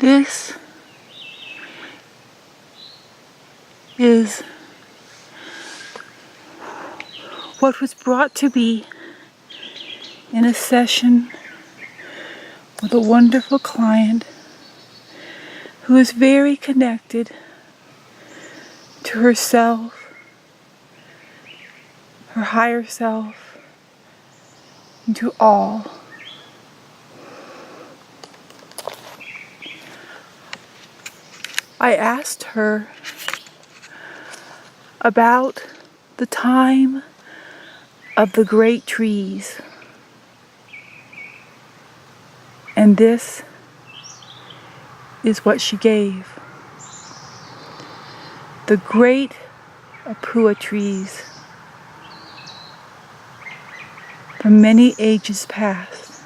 This is what was brought to be in a session with a wonderful client who is very connected to herself, her higher self, and to all. I asked her about the time of the great trees, and this is what she gave. The great Apuia trees from many ages past.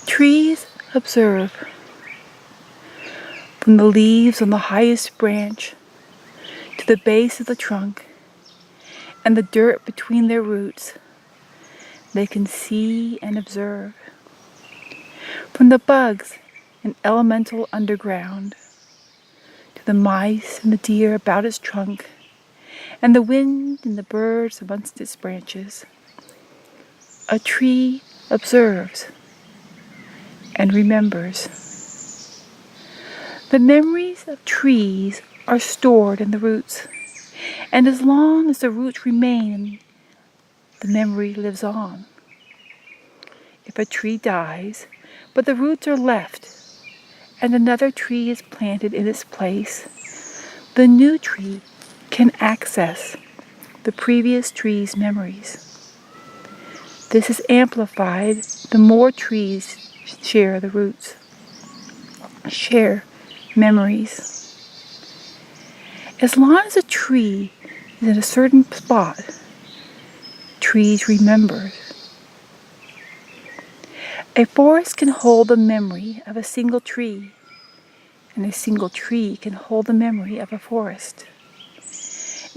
Trees observe from the leaves on the highest branch to the base of the trunk and the dirt between their roots. They can see and observe. From the bugs and elemental underground to the mice and the deer about its trunk and the wind and the birds amongst its branches, a tree observes and remembers. The memories of trees are stored in the roots, and as long as the roots remain, the memory lives on. If a tree dies, but the roots are left, and another tree is planted in its place, the new tree can access the previous tree's memories. This is amplified the more trees share the roots, share memories. As long as a tree is in a certain spot, trees remember. A forest can hold the memory of a single tree, and a single tree can hold the memory of a forest.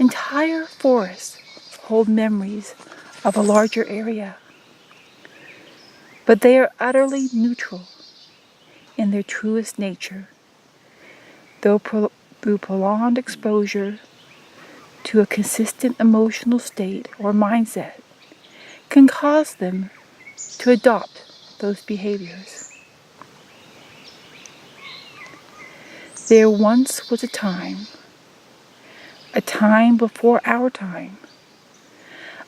Entire forests hold memories of a larger area, but they are utterly neutral in their truest nature, though through prolonged exposure to a consistent emotional state or mindset can cause them to adopt those behaviors. There once was a time before our time,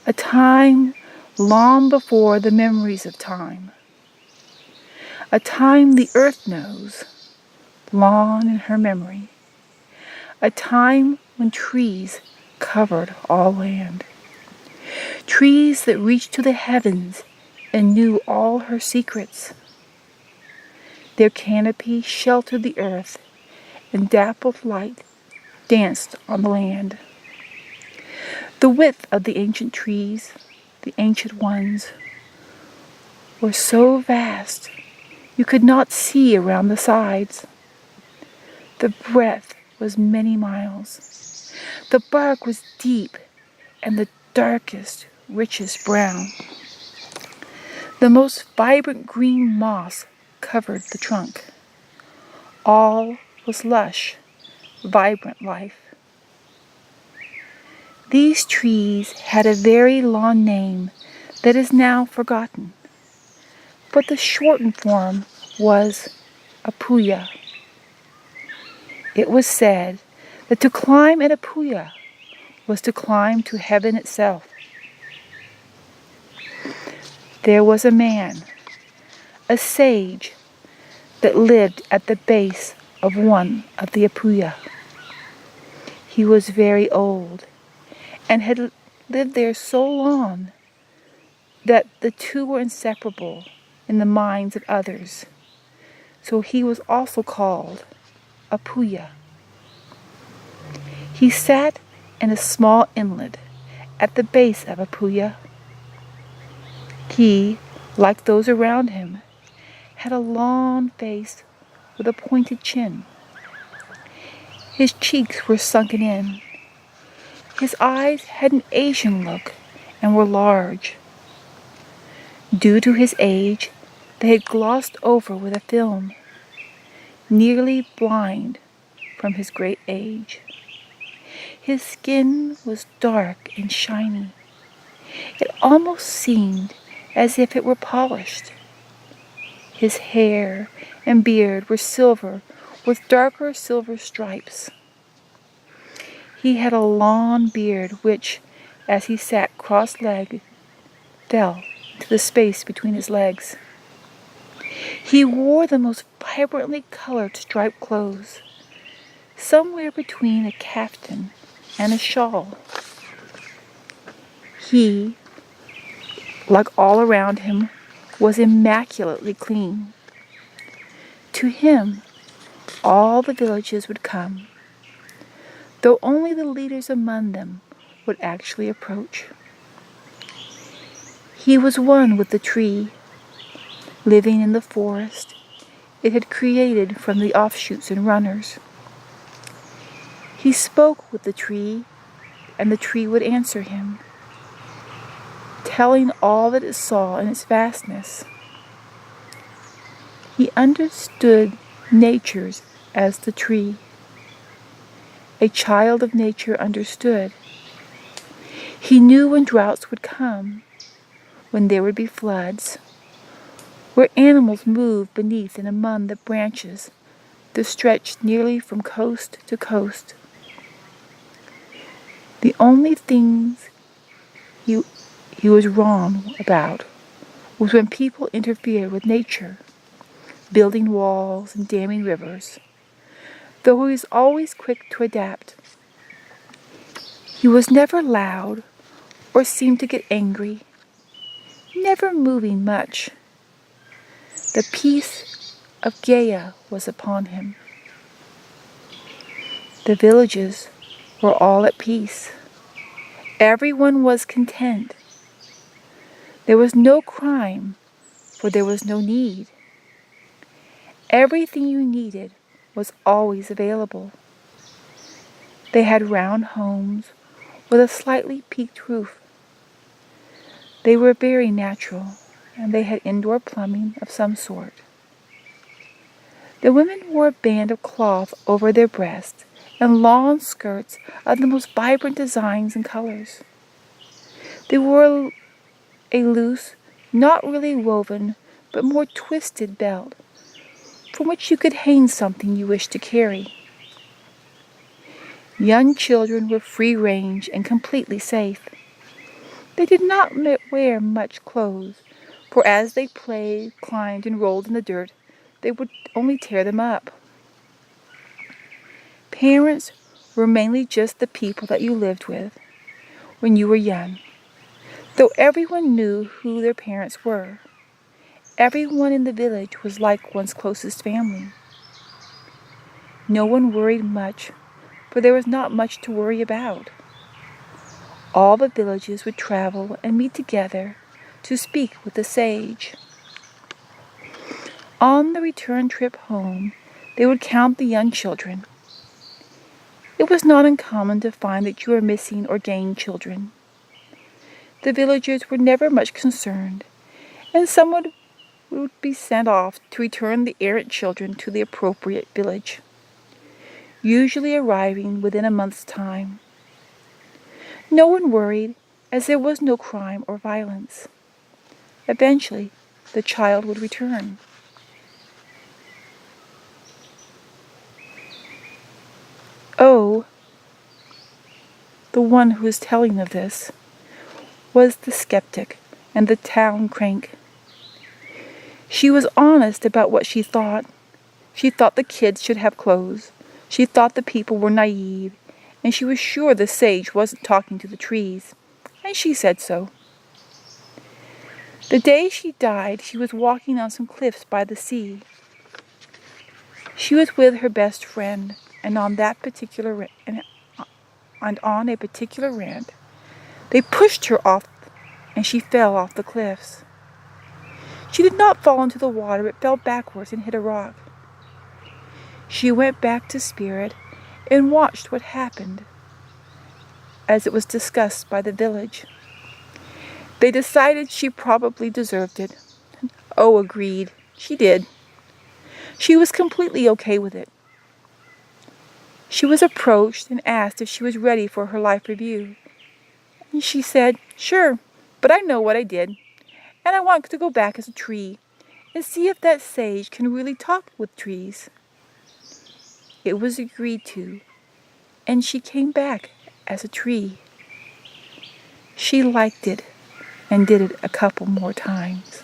a time long before the memories of time, a time the earth knows, long in her memory, a time when trees covered all land, trees that reached to the heavens and knew all her secrets. Their canopy sheltered the earth, and dappled light danced on the land. The width of the ancient trees, the ancient ones, were so vast you could not see around the sides. The breadth was many miles. The bark was deep and the darkest, richest brown. The most vibrant green moss covered the trunk. All was lush, vibrant life. These trees had a very long name that is now forgotten, but the shortened form was Apuia. It was said that to climb at Apuia was to climb to heaven itself. There was a man, a sage, that lived at the base of one of the Apuia. He was very old and had lived there so long that the two were inseparable in the minds of others. So he was also called Apuia. He sat in a small inlet at the base of Apuia. He, like those around him, had a long face with a pointed chin. His cheeks were sunken in. His eyes had an Asian look and were large. Due to his age, they had glossed over with a film, nearly blind from his great age. His skin was dark and shiny. It almost seemed as if it were polished. His hair and beard were silver with darker silver stripes. He had a long beard which, as he sat cross-legged, fell to the space between his legs. He wore the most vibrantly colored striped clothes, somewhere between a caftan and a shawl. He, like all around him, was immaculately clean. To him, all the villages would come, though only the leaders among them would actually approach. He was one with the tree, living in the forest it had created from the offshoots and runners. He spoke with the tree, and the tree would answer him, telling all that it saw in its vastness. He understood natures as the tree. A child of nature understood. He knew when droughts would come, when there would be floods, where animals moved beneath and among the branches that stretched nearly from coast to coast. The only things he was wrong about was when people interfered with nature, building walls and damming rivers, though he was always quick to adapt. He was never loud or seemed to get angry, never moving much. The peace of Gaia was upon him. The villages were all at peace. Everyone was content. There was no crime, for there was no need. Everything you needed was always available. They had round homes with a slightly peaked roof. They were very natural, and they had indoor plumbing of some sort. The women wore a band of cloth over their breasts and long skirts of the most vibrant designs and colors. They wore a loose, not really woven, but more twisted belt, from which you could hang something you wished to carry. Young children were free-range and completely safe. They did not wear much clothes, for as they played, climbed, and rolled in the dirt, they would only tear them up. Parents were mainly just the people that you lived with when you were young, though everyone knew who their parents were. Everyone in the village was like one's closest family. No one worried much, for there was not much to worry about. All the villages would travel and meet together to speak with the sage. On the return trip home, they would count the young children. It was not uncommon to find that you were missing or gained children. The villagers were never much concerned, and someone would be sent off to return the errant children to the appropriate village, usually arriving within a month's time. No one worried, as there was no crime or violence. Eventually, the child would return. Oh, the one who was telling of this was the skeptic and the town crank. She was honest about what she thought. She thought the kids should have clothes. She thought the people were naive, and she was sure the sage wasn't talking to the trees, and she said so. The day she died, she was walking on some cliffs by the sea. She was with her best friend, and on a particular rant, they pushed her off, and she fell off the cliffs. She did not fall into the water, but fell backwards and hit a rock. She went back to spirit and watched what happened, as it was discussed by the village. They decided she probably deserved it. O agreed. She did. She was completely okay with it. She was approached and asked if she was ready for her life review. And she said, "Sure, but I know what I did, and I want to go back as a tree and see if that sage can really talk with trees." It was agreed to, and she came back as a tree. She liked it and did it a couple more times.